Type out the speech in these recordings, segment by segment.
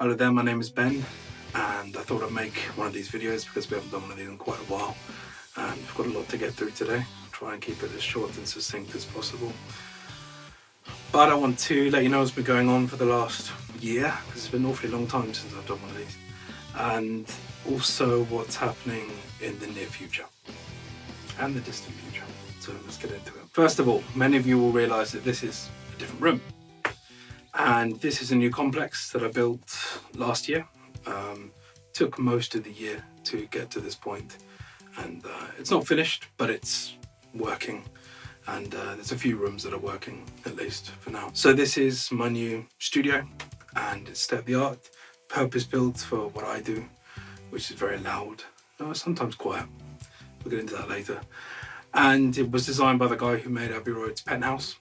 Hello there, my name is Ben, and I thought I'd make one of these videos because we haven't done one of these in quite a while, and we've got a lot to get through today. I'll try and keep it as short and succinct as possible. But I want to let you know what's been going on for the last year, because it's been an awfully long time since I've done one of these, and also what's happening in the near future and the distant future. So let's get into it. First of all, many of you will realise that this is a different room. And this is a new complex that I built last year. Took most of the year to get to this point, and it's not finished, but it's working, and there's a few rooms that are working, at least for now. So this is my new studio, and it's state-of-the-art, purpose-built for what I do, which is very loud, sometimes quiet. We'll get into that later. And it was designed by the guy who made Abbey Road's penthouse,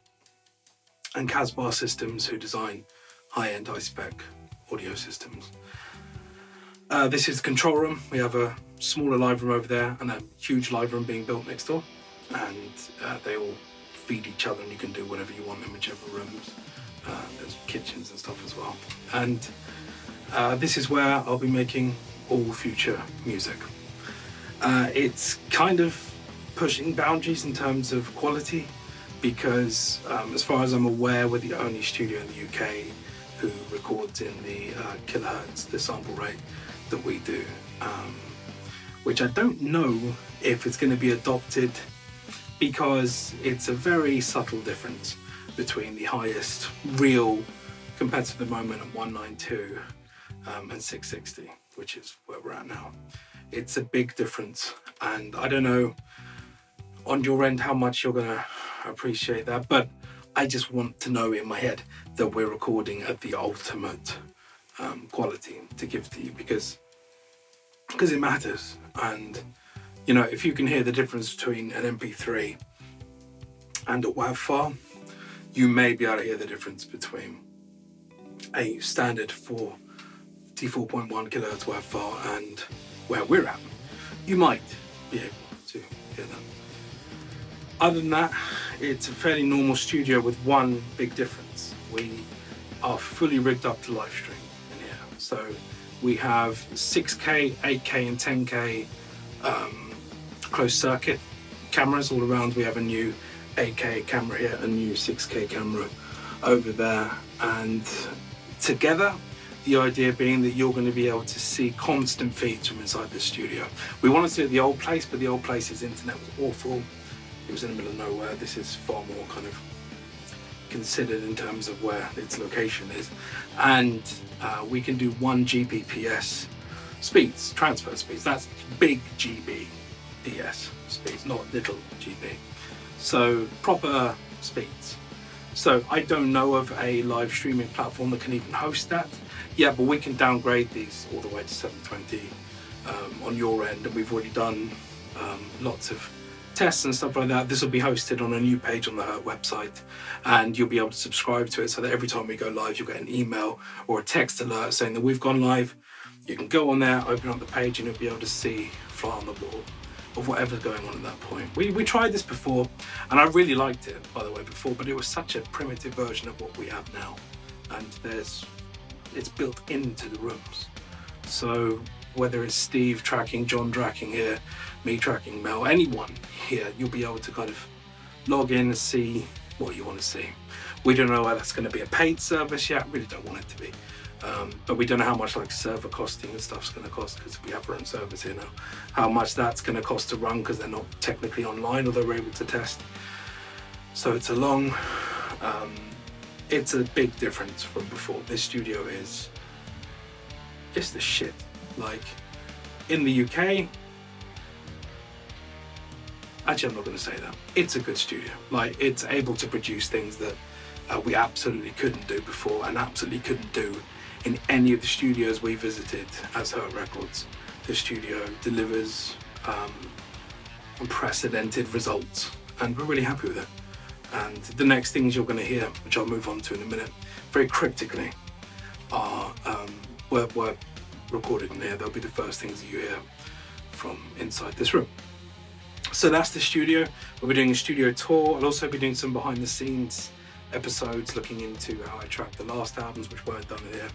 and Casbar Systems, who design high-end, high-spec audio systems. This is the control room. We have a smaller live room over there and a huge live room being built next door, and they all feed each other, and you can do whatever you want in whichever rooms. There's kitchens and stuff as well. And this is where I'll be making all future music. It's kind of pushing boundaries in terms of quality, because as far as I'm aware, we're the only studio in the UK who records in the kilohertz, the sample rate that we do, which I don't know if it's going to be adopted, because it's a very subtle difference between the highest real competitor at the moment at 192 and 660, which is where we're at now. It's a big difference, and I don't know on your end how much you're going to appreciate that, but I just want to know in my head that we're recording at the ultimate quality to give to you, because it matters. And you know, if you can hear the difference between an MP3 and a WAV file, you may be able to hear the difference between a standard 4.1 kilohertz WAV file and where we're at. You might be able to hear that. Other than that, it's a fairly normal studio with one big difference. We are fully rigged up to live stream in here. So we have 6K, 8K and 10K closed circuit cameras all around. We have a new 8K camera here, a new 6K camera over there. And together, the idea being that you're going to be able to see constant feeds from inside the studio. We wanted to do it at the old place, but the old place's internet was awful. It was in the middle of nowhere. This is far more kind of considered in terms of where its location is. And we can do 1 Gbps speeds, transfer speeds. That's big GBps speeds, not little GB. So proper speeds. So I don't know of a live streaming platform that can even host that. Yeah, but we can downgrade these all the way to 720 on your end, and we've already done lots of tests and stuff like that. This will be hosted on a new page on the website, and you'll be able to subscribe to it, so that every time we go live, you'll get an email or a text alert saying that we've gone live. You can go on there, open up the page, and you'll be able to see fly on the wall of whatever's going on at that point. We tried this before, and I really liked it, by the way, before, but it was such a primitive version of what we have now, and it's built into the rooms. So whether it's Steve tracking, John tracking here, me tracking Mel, anyone here, you'll be able to kind of log in and see what you want to see. We don't know whether that's going to be a paid service yet. Really don't want it to be. But we don't know how much like server costing and stuff's going to cost, because we have our own servers here now. How much that's going to cost to run, because they're not technically online, or they're able to test. So it's it's a big difference from before. This studio it's the shit. Like in the UK, actually I'm not going to say that. It's a good studio. Like it's able to produce things that we absolutely couldn't do before, and absolutely couldn't do in any of the studios we visited as Hurt Records. The studio delivers unprecedented results, and we're really happy with it. And the next things you're going to hear, which I'll move on to in a minute, very cryptically, are were recorded in here. They'll be the first things that you hear from inside this room. So that's the studio. We'll be doing a studio tour. I'll also be doing some behind the scenes episodes looking into how I tracked the last albums which weren't done here.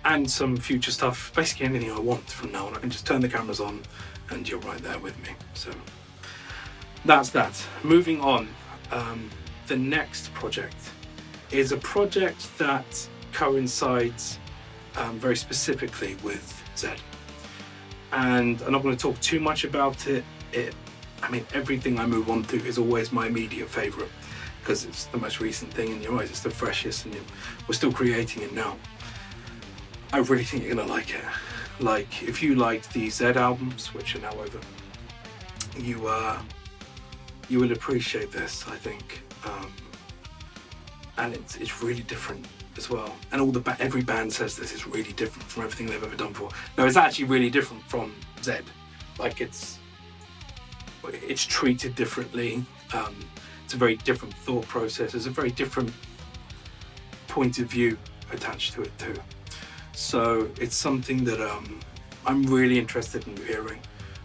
and some future stuff, basically anything I want from now on. I can just turn the cameras on and you're right there with me. So that's that. Moving on, the next project is a project that coincides very specifically with Z. And I'm not going to talk too much about it. I mean, everything I move on to is always my immediate favourite because it's the most recent thing in your eyes, it's the freshest, and we're still creating it now. I really think you're going to like it. Like, if you liked the Z albums, which are now over, you will appreciate this, I think. And it's really different as well. And every band says this is really different from everything they've ever done before. No, it's actually really different from Z. Like, it's treated differently. It's a very different thought process. There's a very different point of view attached to it too. So it's something that I'm really interested in hearing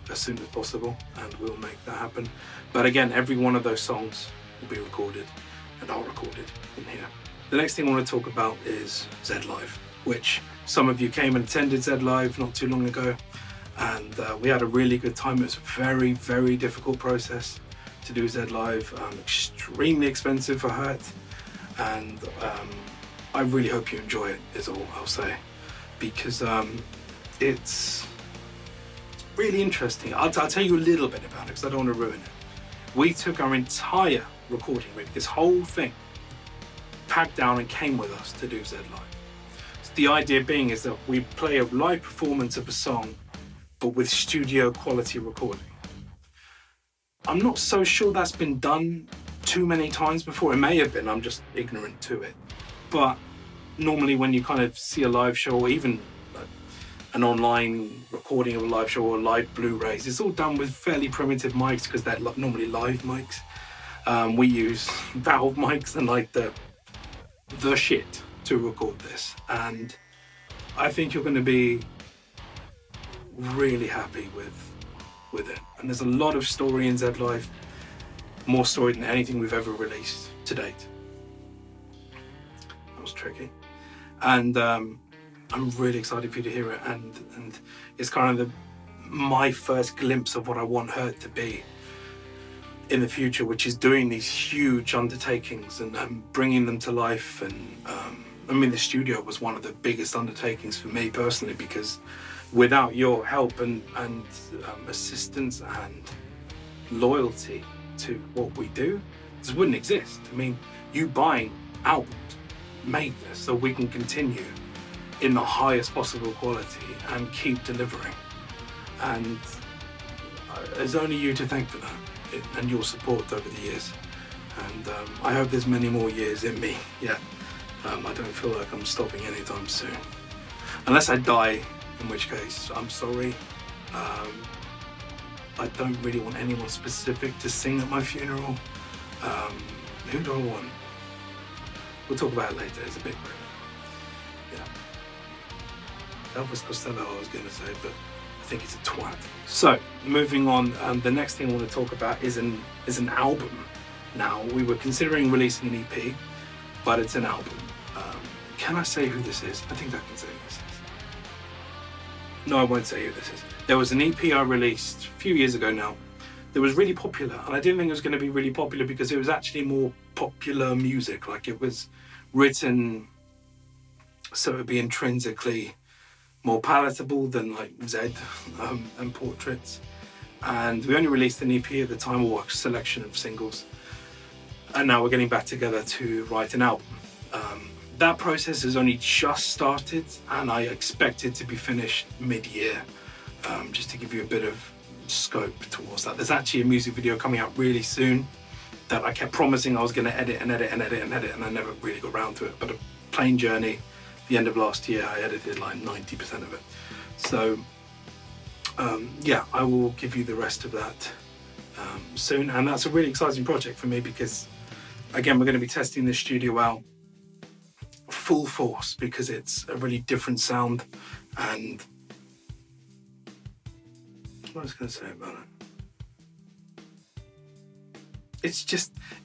as soon as possible, and we'll make that happen. But again, every one of those songs will be recorded and are recorded in here. The next thing I want to talk about is Z.Live, which some of you came and attended Z.Live not too long ago, and we had a really good time. It was a very, very difficult process to do Z.Live, extremely expensive for Hurt, and I really hope you enjoy it, is all I'll say, because it's really interesting. I'll tell you a little bit about it because I don't want to ruin it. We took our entire recording rig, this whole thing, packed down and came with us to do Z.Live. So the idea being is that we play a live performance of a song, but with studio quality recording. I'm not so sure that's been done too many times before. It may have been, I'm just ignorant to it. But normally when you kind of see a live show, or even an online recording of a live show or live Blu-rays, it's all done with fairly primitive mics because they're normally live mics. We use valve mics and like the shit to record this, and I think you're going to be really happy with it. And there's a lot of story in Z.Live, more story than anything we've ever released to date. That was tricky, and I'm really excited for you to hear it, and it's kind of my first glimpse of what I want her to be in the future, which is doing these huge undertakings and bringing them to life. And I mean, the studio was one of the biggest undertakings for me personally, because without your help and assistance and loyalty to what we do, this wouldn't exist. I mean, you buying albums made this so we can continue in the highest possible quality and keep delivering. And there's only you to thank for that, and your support over the years. And I hope there's many more years in me yet. I don't feel like I'm stopping anytime soon. Unless I die, in which case, I'm sorry. I don't really want anyone specific to sing at my funeral. Who do I want? We'll talk about it later, it's a bit grim. Yeah. Elvis Costello I was going to say, but I think he's a twat. So, moving on, the next thing I want to talk about is an album. Now, we were considering releasing an EP, but it's an album. Can I say who this is? I think I can say who this is. No, I won't say who this is. There was an EP I released a few years ago now that was really popular, and I didn't think it was going to be really popular because it was actually more popular music. Like, it was written so it would be intrinsically more palatable than like Z and Portraits. And we only released an EP at the time, or a selection of singles, and now we're getting back together to write an album. That process has only just started, and I expect it to be finished mid-year, just to give you a bit of scope towards that. There's actually a music video coming out really soon that I kept promising I was going to edit, and I never really got around to it. But A Plain Journey, the end of last year, I edited like 90% of it. So yeah, I will give you the rest of that soon, and that's a really exciting project for me because, again, we're going to be testing this studio out full force because it's a really different sound. And what was I going to say about it?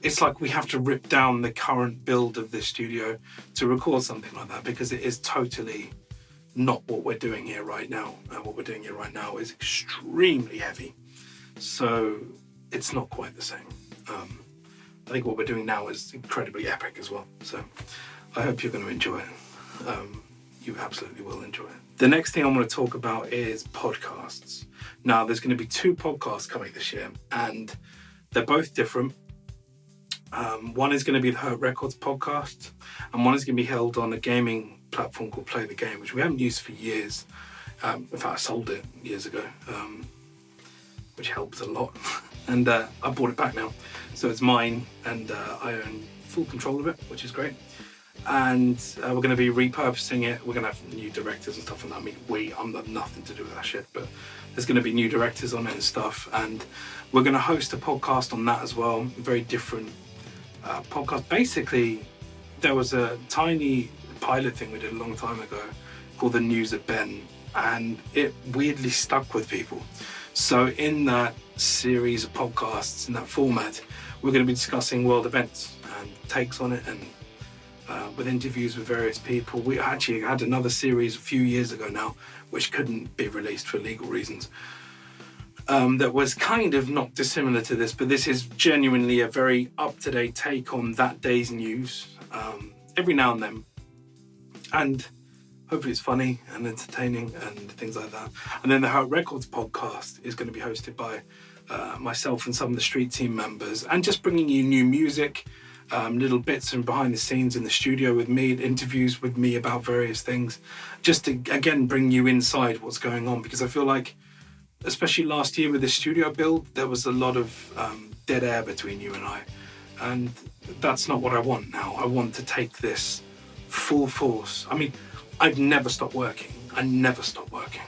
It's like we have to rip down the current build of this studio to record something like that, because it is totally not what we're doing here right now. What we're doing here right now is extremely heavy, so it's not quite the same. I think what we're doing now is incredibly epic as well, so I hope you're going to enjoy it. You absolutely will enjoy it. The next thing I want to talk about is podcasts. Now, there's going to be 2 podcasts coming this year, and they're both different. One is going to be the Hurt Records podcast, and one is going to be held on a gaming platform called Play the Game, which we haven't used for years. In fact, I sold it years ago, which helped a lot. And I bought it back now. So it's mine, and I own full control of it, which is great. And we're going to be repurposing it. We're going to have new directors and stuff on that. I mean, I'm got nothing to do with that shit, but there's going to be new directors on it and stuff. And we're going to host a podcast on that as well. Very different podcast. Basically, there was a tiny pilot thing we did a long time ago called The News at Benn, and it weirdly stuck with people. So in that series of podcasts, in that format, we're going to be discussing world events and takes on it, and with interviews with various people. We actually had another series a few years ago now, which couldn't be released for legal reasons, that was kind of not dissimilar to this, but this is genuinely a very up-to-date take on that day's news, every now and then. And hopefully it's funny and entertaining and things like that. And then the Hurt Records podcast is going to be hosted by myself and some of the street team members, and just bringing you new music, little bits and behind the scenes in the studio with me, interviews with me about various things, just to, again, bring you inside what's going on. Because I feel like, especially last year with the studio build, there was a lot of dead air between you and I. And that's not what I want now. I want to take this full force. I mean, I've never stopped working. I never stop working.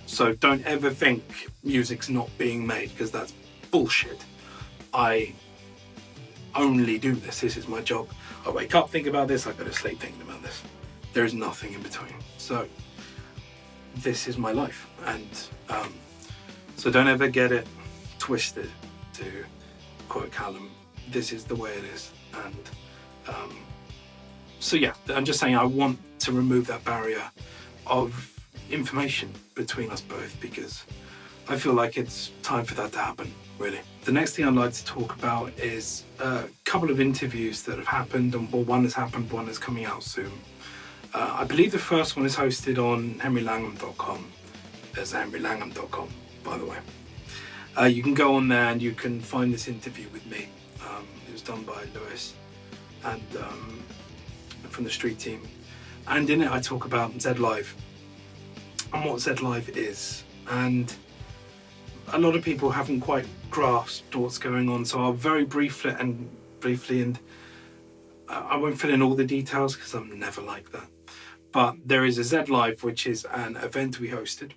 So don't ever think music's not being made, because that's bullshit. I only do this. This is my job. I wake up, think about this. I go to sleep thinking about this. There is nothing in between. So this is my life. And so don't ever get it twisted, to quote Callum. This is the way it is. And so yeah, I'm just saying I want to remove that barrier of information between us both, because I feel like it's time for that to happen, really. The next thing I'd like to talk about is a couple of interviews that have happened, and one has happened, one is coming out soon. I believe the first one is hosted on henrylangham.com. There's henrylangham.com, by the way. You can go on there and you can find this interview with me. It was done by Lewis and from the street team. And in it I talk about Z.Live and what Z.Live is. And a lot of people haven't quite grasped what's going on, so I'll very briefly, and I won't fill in all the details because I'm never like that. But there is a Z.Live, which is an event we hosted.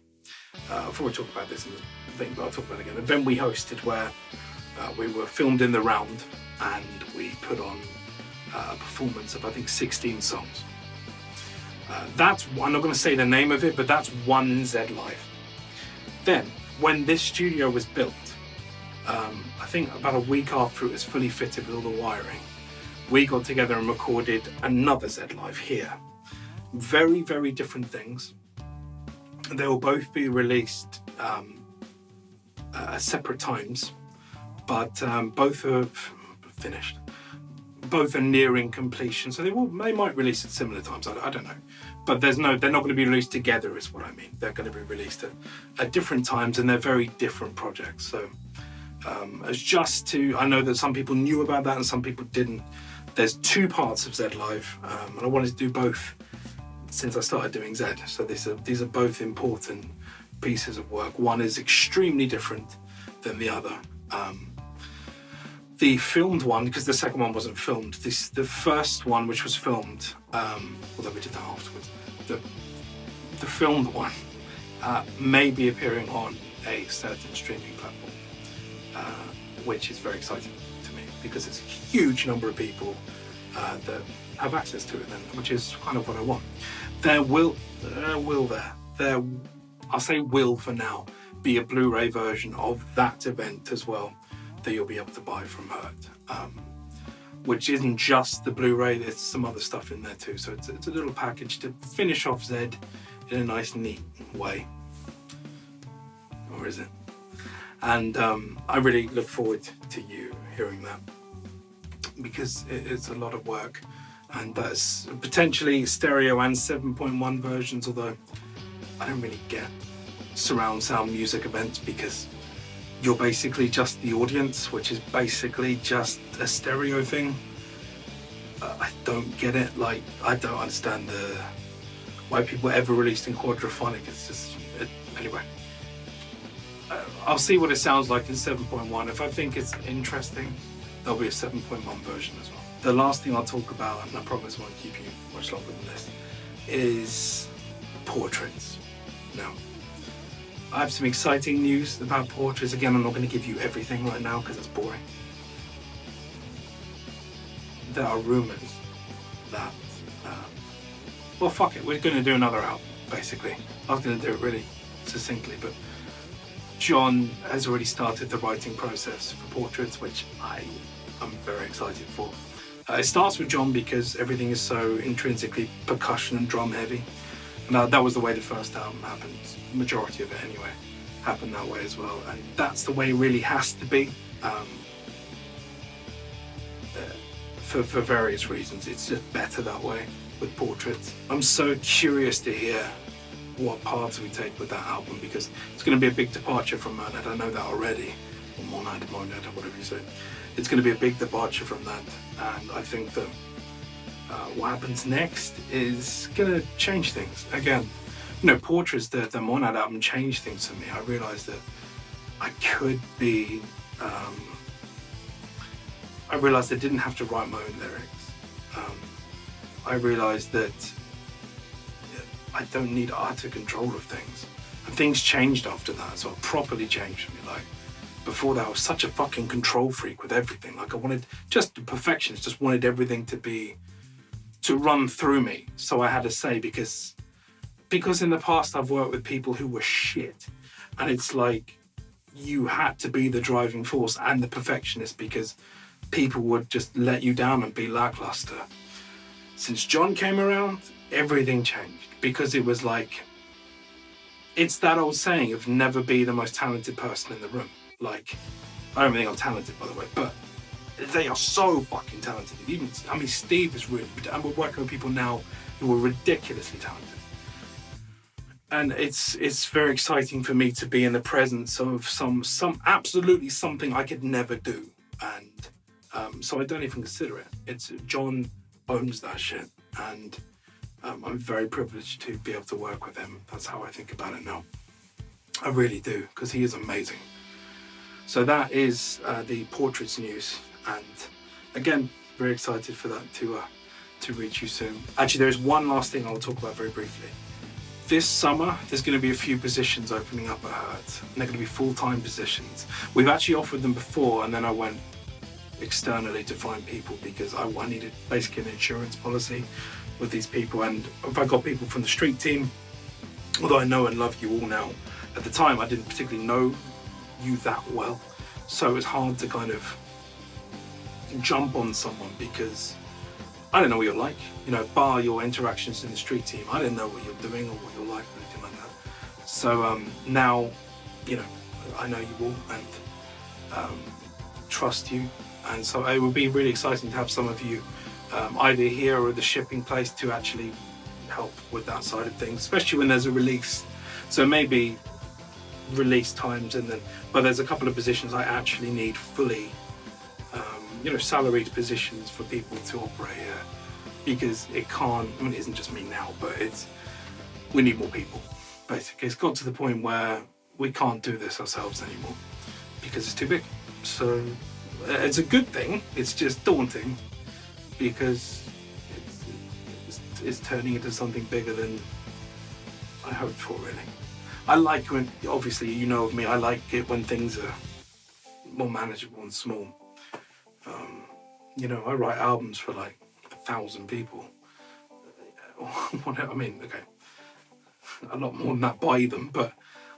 Before we talk about this in the thing, but I'll talk about it again. An event we hosted where we were filmed in the round, and we put on a performance of, I think, 16 songs. That's, I'm not going to say the name of it, but that's one Z.Live. Then, when this studio was built, I think about a week after it was fully fitted with all the wiring, we got together and recorded another Z.Live here. Very, very different things. They will both be released at separate times, but both are finished. Both are nearing completion, so they might release at similar times. I don't know, but they're not going to be released together, is what I mean. They're going to be released at different times, and they're very different projects. So, as just to, I know that some people knew about that and some people didn't. There's 2 parts of Z.Live, and I wanted to do both since I started doing Z. So these are both important pieces of work. One is extremely different than the other. The filmed one, because the second one wasn't filmed, the first one, which was filmed, although we did that afterwards, the filmed one may be appearing on a certain streaming platform, which is very exciting to me, because it's a huge number of people that have access to it then, which is kind of what I want. I'll say will for now, be a Blu-ray version of that event as well, that you'll be able to buy from Hurt, which isn't just the Blu-ray, there's some other stuff in there too, so it's a little package to finish off Z in a nice, neat way. Or is it? And I really look forward to you hearing that, because it's a lot of work, and that's potentially stereo and 7.1 versions, although I don't really get surround sound music events because you're basically just the audience, which is basically just a stereo thing. I don't get it. Like, I don't understand why people ever released in quadraphonic. It's just anyway. I'll see what it sounds like in 7.1. If I think it's interesting, there'll be a 7.1 version as well. The last thing I'll talk about, and I promise I won't keep you much longer than this, is portraits. Now, I have some exciting news about portraits. Again, I'm not going to give you everything right now because it's boring. There are rumors that, well, fuck it, we're going to do another album, basically. I was going to do it really succinctly, but John has already started the writing process for portraits, which I am very excited for. It starts with John because everything is so intrinsically percussion and drum heavy. And that was the way the first album happened. The majority of it anyway happened that way as well. And that's the way it really has to be. For various reasons. It's just better that way with portraits. I'm so curious to hear what paths we take with that album, because it's going to be a big departure from Monad. I know that already. Or Monad, whatever you say. It's going to be a big departure from that. And I think that what happens next is going to change things. Again, you know, Portraits, the Monad album changed things for me. I realised that I could be... I realised I didn't have to write my own lyrics. I realised that I don't need utter control of things. And things changed after that, so it properly changed for me. Like, before that, I was such a fucking control freak with everything. Like, I wanted, just a perfectionist, just wanted everything to run through me. So I had to say, because in the past I've worked with people who were shit. And it's like, you had to be the driving force and the perfectionist, because people would just let you down and be lackluster. Since John came around, everything changed, because it was like, it's that old saying of never be the most talented person in the room. Like, I don't think I'm talented, by the way, but they are so fucking talented. Even, I mean, Steve is really, and we're working with people now who are ridiculously talented. And it's very exciting for me to be in the presence of some absolutely something I could never do. And so I don't even consider it. It's John owns that shit, and I'm very privileged to be able to work with him. That's how I think about it now. I really do, because he is amazing. So that is the Portraits news, and again, very excited for that to reach you soon. Actually, there is one last thing I'll talk about very briefly. This summer, there's going to be a few positions opening up at Hurt, and they're going to be full-time positions. We've actually offered them before, and then I went externally to find people because I needed basically an insurance policy with these people. And if I got people from the street team, although I know and love you all now, at the time I didn't particularly know you that well, so it was hard to kind of jump on someone because I don't know what you're like, you know, bar your interactions in the street team. I didn't know what you're doing or what you're like or anything like that. So now, you know, I know you all and trust you. And so it would be really exciting to have some of you either here or at the shipping place to actually help with that side of things, especially when there's a release. So maybe release times and then, but there's a couple of positions I actually need fully, you know, salaried positions for people to operate here, because it can't, I mean, it isn't just me now, but we need more people, basically. It's got to the point where we can't do this ourselves anymore because it's too big. So it's a good thing, it's just daunting because it's turning into something bigger than I hoped for, really. I like when, obviously, you know of me, I like it when things are more manageable and small. You know, I write albums for like 1,000 people. I mean, okay, a lot more than that by them, but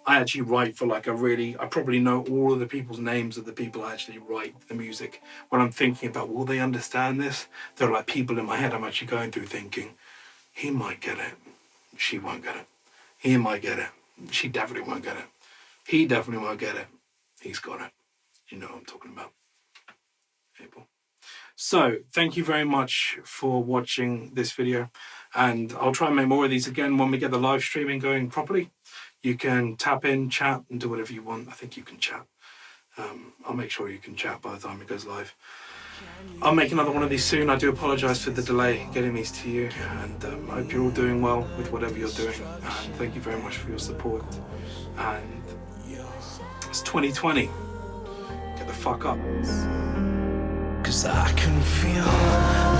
I actually write for like I probably know all of the people's names of the people I actually write the music. When I'm thinking about, will they understand this? There are like people in my head I'm actually going through thinking, he might get it, she won't get it. He might get it. She definitely won't get it. He definitely won't get it. He's got it. You know what I'm talking about. Abel. So, thank you very much for watching this video. And I'll try and make more of these again when we get the live streaming going properly. You can tap in, chat, and do whatever you want. I think you can chat. I'll make sure you can chat by the time it goes live. I'll make another one of these soon. I do apologise for the delay getting these to you, and I hope you're all doing well with whatever you're doing. And thank you very much for your support. And it's 2020. Get the fuck up. 'Cause I can feel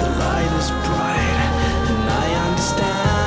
the light is bright, and I understand.